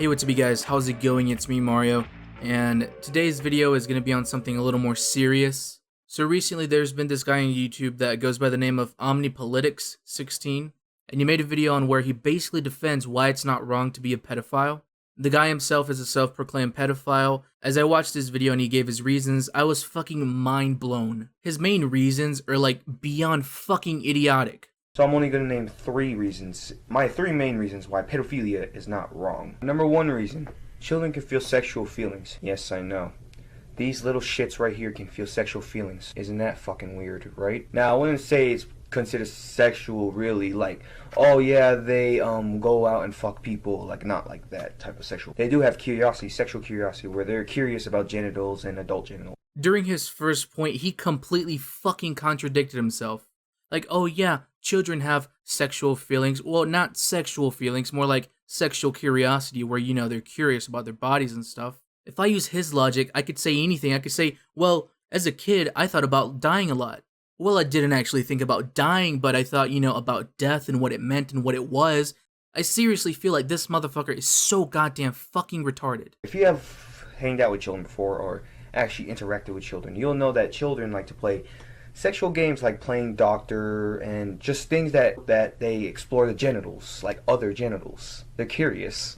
Hey, what's up you guys, how's it going? It's me, Mario, and today's video is going to be on something a little more serious. So recently there's been this guy on YouTube that goes by the name of Omnipolitics16, and he made a video on where he basically defends why it's not wrong to be a pedophile. The guy himself is a self-proclaimed pedophile. As I watched this video and he gave his reasons, I was fucking mind blown. His main reasons are like beyond fucking idiotic. So I'm only going to name 3 reasons, my 3 main reasons why pedophilia is not wrong. Number 1 reason, children can feel sexual feelings. Yes, I know. These little shits right here can feel sexual feelings. Isn't that fucking weird, right? Now, I wouldn't say it's considered sexual really, like, oh yeah, they go out and fuck people, like, not like that type of sexual. They do have curiosity, sexual curiosity, where they're curious about genitals and adult genitals. During his first point, he completely fucking contradicted himself. Like, oh yeah, children have sexual feelings. Well, not sexual feelings, more like sexual curiosity, where, you know, they're curious about their bodies and stuff. If I use his logic, I could say anything. I could say, well, as a kid, I thought about dying a lot. Well, I didn't actually think about dying, but I thought, you know, about death and what it meant and what it was. I seriously feel like this motherfucker is so goddamn fucking retarded. If you have hanged out with children before or actually interacted with children, you'll know that children like to play sexual games like playing doctor and just things that they explore the genitals, like other genitals. They're curious.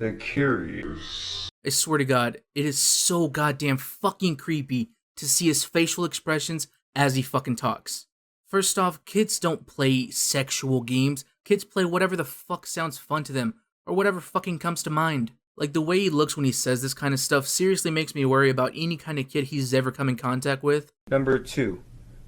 I swear to God, it is so goddamn fucking creepy to see his facial expressions as he fucking talks. First off, kids don't play sexual games. Kids play whatever the fuck sounds fun to them, or whatever fucking comes to mind. Like, the way he looks when he says this kind of stuff seriously makes me worry about any kind of kid he's ever come in contact with. Number 2.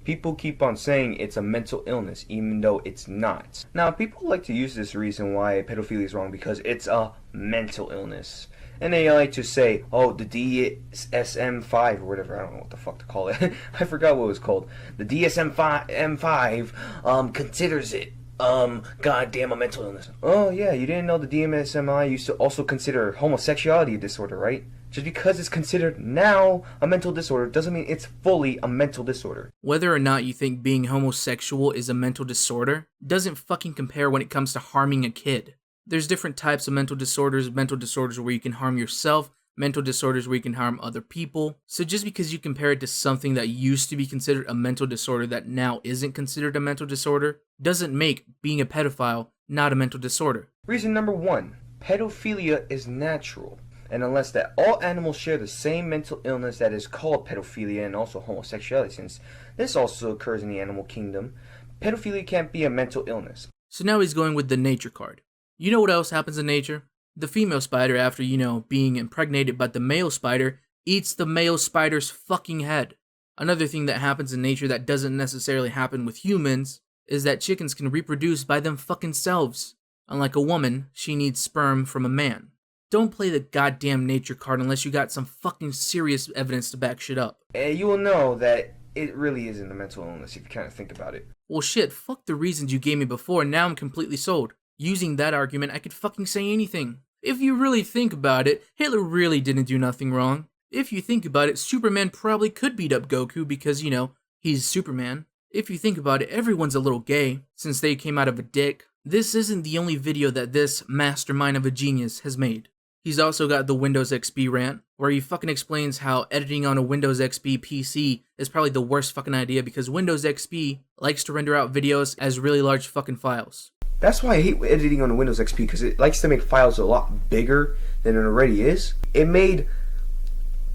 People keep on saying it's a mental illness, even though it's not. Now, people like to use this reason why pedophilia is wrong because it's a mental illness. And they like to say, oh, the DSM-5 or whatever, I don't know what the fuck to call it. I forgot what it was called. The DSM-5 considers it, goddamn, a mental illness. Oh, yeah, you didn't know the DSM-I used to also consider homosexuality a disorder, right? Just because it's considered now a mental disorder doesn't mean it's fully a mental disorder. Whether or not you think being homosexual is a mental disorder doesn't fucking compare when it comes to harming a kid. There's different types of mental disorders where you can harm yourself, mental disorders where you can harm other people. So just because you compare it to something that used to be considered a mental disorder that now isn't considered a mental disorder, doesn't make being a pedophile not a mental disorder. Reason number 1, pedophilia is natural. And unless that all animals share the same mental illness that is called pedophilia and also homosexuality, since this also occurs in the animal kingdom, pedophilia can't be a mental illness. So now he's going with the nature card. You know what else happens in nature? The female spider, after, you know, being impregnated by the male spider, eats the male spider's fucking head. Another thing that happens in nature that doesn't necessarily happen with humans is that chickens can reproduce by them fucking selves. Unlike a woman, she needs sperm from a man. Don't play the goddamn nature card unless you got some fucking serious evidence to back shit up. And you will know that it really isn't a mental illness if you kind of think about it. Well shit, fuck the reasons you gave me before, now I'm completely sold. Using that argument, I could fucking say anything. If you really think about it, Hitler really didn't do nothing wrong. If you think about it, Superman probably could beat up Goku because, you know, he's Superman. If you think about it, everyone's a little gay, since they came out of a dick. This isn't the only video that this mastermind of a genius has made. He's also got the Windows XP rant, where he fucking explains how editing on a Windows XP PC is probably the worst fucking idea because Windows XP likes to render out videos as really large fucking files. That's why I hate editing on Windows XP, because it likes to make files a lot bigger than it already is. It made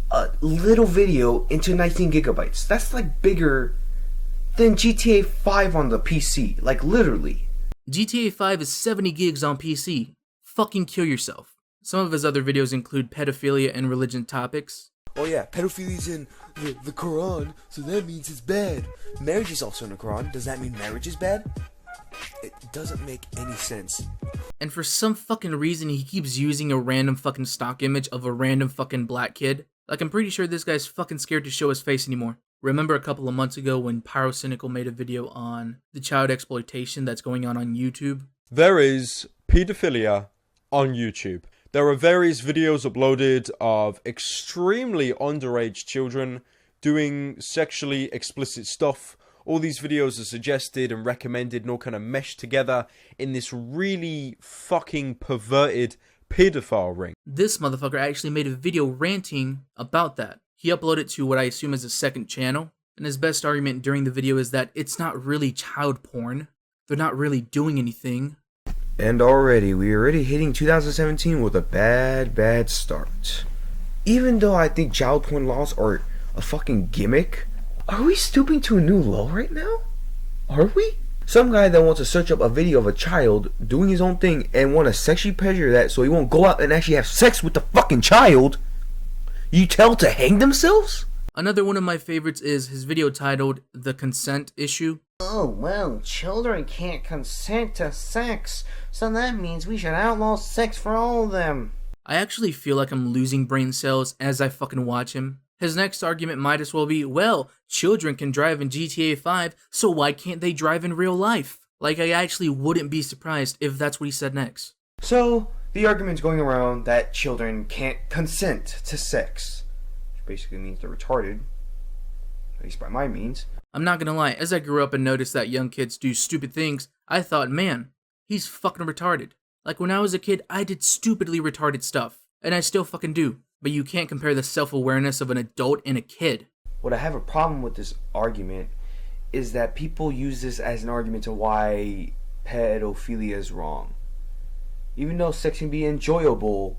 a little video into 19 gigabytes. That's like bigger than GTA 5 on the PC, like literally. GTA 5 is 70 gigs on PC. Fucking kill yourself. Some of his other videos include pedophilia and religion topics. Oh yeah, pedophilia's in the Quran, so that means it's bad. Marriage is also in the Quran. Does that mean marriage is bad? It doesn't make any sense. And for some fucking reason, he keeps using a random fucking stock image of a random fucking black kid. Like, I'm pretty sure this guy's fucking scared to show his face anymore. Remember a couple of months ago when Pyrocynical made a video on the child exploitation that's going on YouTube? There is pedophilia on YouTube. There are various videos uploaded of extremely underage children doing sexually explicit stuff. All these videos are suggested and recommended and all kind of meshed together in this really fucking perverted, pedophile ring. This motherfucker actually made a video ranting about that. He uploaded it to what I assume is a second channel, and his best argument during the video is that it's not really child porn. They're not really doing anything. And we're already hitting 2017 with a bad start. Even though I think child porn laws are a fucking gimmick, are we stooping to a new low right now? Are we? Some guy that wants to search up a video of a child doing his own thing and want to sexually pleasure that so he won't go out and actually have sex with the fucking child, you tell to hang themselves? Another one of my favorites is his video titled The Consent Issue. Oh, well, children can't consent to sex, so that means we should outlaw sex for all of them. I actually feel like I'm losing brain cells as I fucking watch him. His next argument might as well be, well, children can drive in GTA 5, so why can't they drive in real life? Like, I actually wouldn't be surprised if that's what he said next. So, the argument's going around that children can't consent to sex, which basically means they're retarded, at least by my means. I'm not gonna lie, as I grew up and noticed that young kids do stupid things, I thought, man, he's fucking retarded. Like, when I was a kid, I did stupidly retarded stuff, and I still fucking do. But you can't compare the self-awareness of an adult and a kid. What I have a problem with this argument is that people use this as an argument to why pedophilia is wrong. Even though sex can be enjoyable,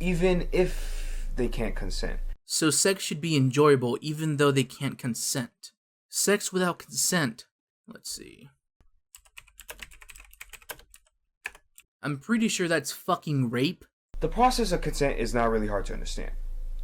even if they can't consent. So sex should be enjoyable even though they can't consent. Sex without consent. Let's see. I'm pretty sure that's fucking rape. The process of consent is not really hard to understand.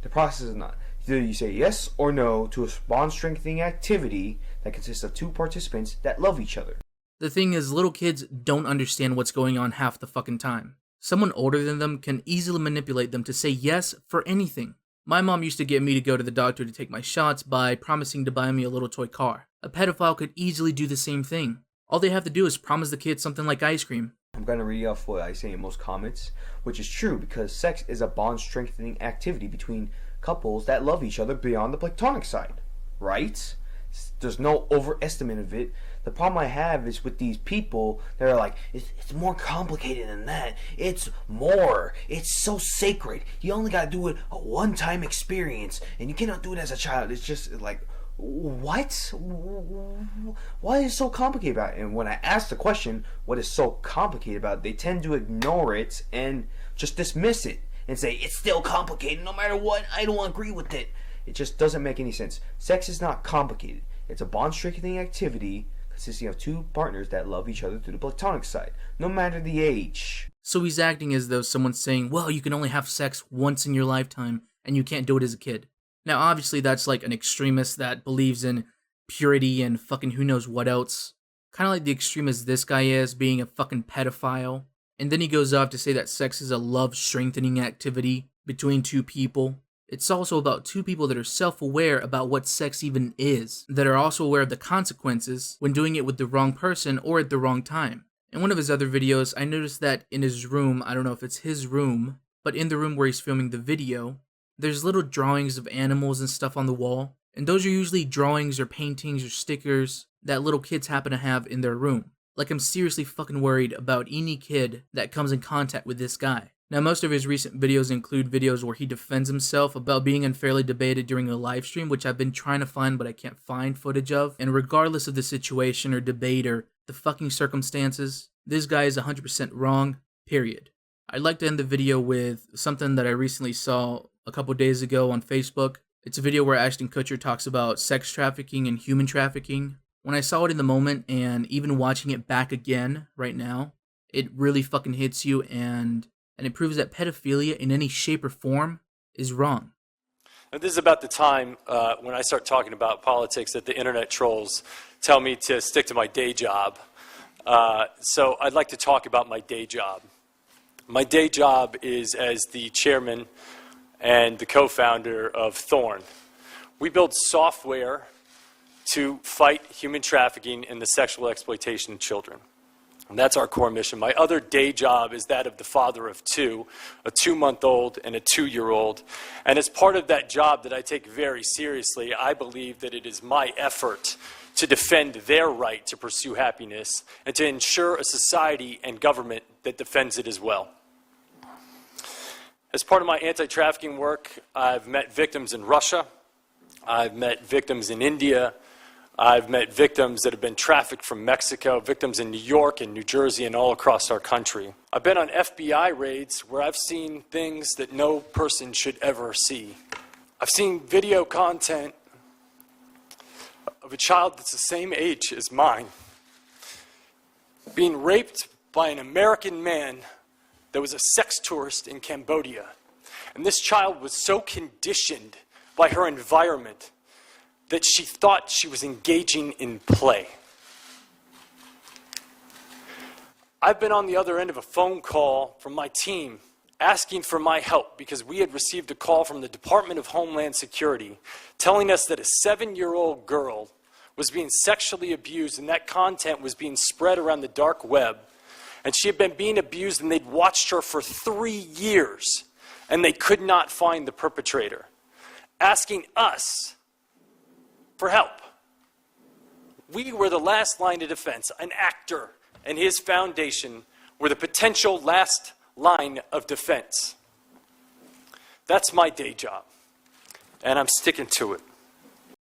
The process is not. Either you say yes or no to a bond-strengthening activity that consists of two participants that love each other. The thing is, little kids don't understand what's going on half the fucking time. Someone older than them can easily manipulate them to say yes for anything. My mom used to get me to go to the doctor to take my shots by promising to buy me a little toy car. A pedophile could easily do the same thing. All they have to do is promise the kid something like ice cream. I'm going to read off what I say in most comments, which is true because sex is a bond-strengthening activity between couples that love each other beyond the platonic side, right? There's no overestimate of it. The problem I have is with these people that are like, it's more complicated than that. It's more. It's so sacred. You only got to do it a one-time experience, and you cannot do it as a child. It's just like, what? Why is it so complicated about it? And when I ask the question, what is so complicated about it, they tend to ignore it and just dismiss it and say, it's still complicated no matter what, I don't agree with it. It just doesn't make any sense. Sex is not complicated. It's a bond-strengthening activity consisting of two partners that love each other through the platonic side, no matter the age. So he's acting as though someone's saying, well, you can only have sex once in your lifetime and you can't do it as a kid. Now, obviously, that's like an extremist that believes in purity and fucking who knows what else. Kind of like the extremist this guy is, being a fucking pedophile. And then he goes off to say that sex is a love-strengthening activity between two people. It's also about two people that are self-aware about what sex even is, that are also aware of the consequences when doing it with the wrong person or at the wrong time. In one of his other videos, I noticed that in his room, I don't know if it's his room, but in the room where he's filming the video, there's little drawings of animals and stuff on the wall, and those are usually drawings or paintings or stickers that little kids happen to have in their room. Like, I'm seriously fucking worried about any kid that comes in contact with this guy. Now, most of his recent videos include videos where he defends himself about being unfairly debated during a live stream, which I've been trying to find but I can't find footage of. And regardless of the situation or debate or the fucking circumstances, this guy is 100% wrong, period. I'd like to end the video with something that I recently saw a couple days ago on Facebook. It's a video where Ashton Kutcher talks about sex trafficking and human trafficking. When I saw it in the moment and even watching it back again right now, it really fucking hits you and it proves that pedophilia in any shape or form is wrong. And this is about the time when I start talking about politics that the internet trolls tell me to stick to my day job. So I'd like to talk about my day job. My day job is as the chairman and the co-founder of Thorn. We build software to fight human trafficking and the sexual exploitation of children. And that's our core mission. My other day job is that of the father of two, a 2-month-old and a 2-year-old. And as part of that job that I take very seriously, I believe that it is my effort to defend their right to pursue happiness and to ensure a society and government that defends it as well. As part of my anti-trafficking work, I've met victims in Russia, I've met victims in India, I've met victims that have been trafficked from Mexico, victims in New York and New Jersey and all across our country. I've been on FBI raids where I've seen things that no person should ever see. I've seen video content of a child that's the same age as mine being raped by an American man that was a sex tourist in Cambodia. And this child was so conditioned by her environment that she thought she was engaging in play. I've been on the other end of a phone call from my team asking for my help because we had received a call from the Department of Homeland Security telling us that a 7-year-old girl was being sexually abused and that content was being spread around the dark web. And she had been being abused and they'd watched her for 3 years and they could not find the perpetrator, asking us for help. We were the last line of defense. An actor and his foundation were the potential last line of defense. That's my day job, and I'm sticking to it.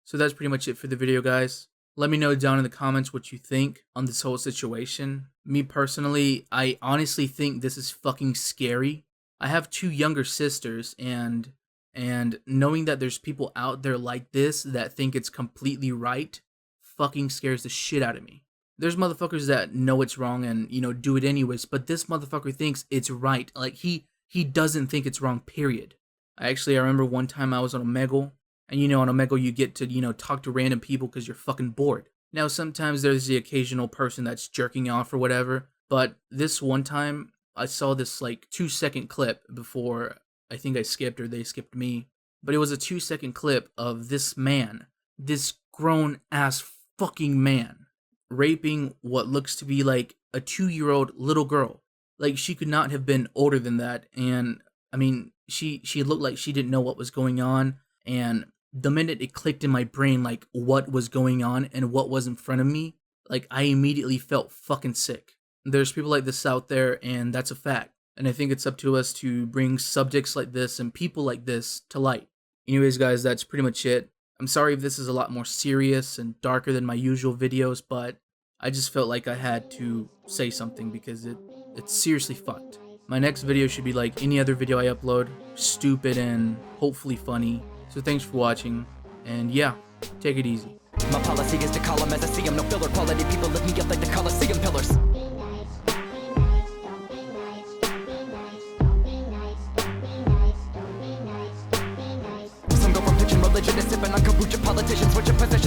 So that's pretty much it for the video, guys. Let me know down in the comments what you think on this whole situation. Me personally, I honestly think this is fucking scary. I have 2 younger sisters, and knowing that there's people out there like this that think it's completely right fucking scares the shit out of me. There's motherfuckers that know it's wrong and, do it anyways, but this motherfucker thinks it's right. Like, he doesn't think it's wrong, period. I remember one time I was on Omegle, and on Omegle you get to, talk to random people because you're fucking bored. Now, sometimes there's the occasional person that's jerking off or whatever, but this one time I saw this, 2-second clip before I think I skipped or they skipped me, but it was a 2-second clip of this man, this grown-ass fucking man, raping what looks to be like a 2-year-old little girl. Like, she could not have been older than that, and, she looked like she didn't know what was going on, and the minute it clicked in my brain, what was going on and what was in front of me, I immediately felt fucking sick. There's people like this out there, and that's a fact. And I think it's up to us to bring subjects like this and people like this to light. Anyways, guys, that's pretty much it. I'm sorry if this is a lot more serious and darker than my usual videos, but I just felt like I had to say something because it's seriously fucked. My next video should be like any other video I upload, stupid and hopefully funny. So thanks for watching, and yeah, take it easy. My policy is to call them as I see them, no filler. Quality people lift me up like the Coliseum pillars. Some go from pitching religion to sipping on kombucha. Politicians switch your position.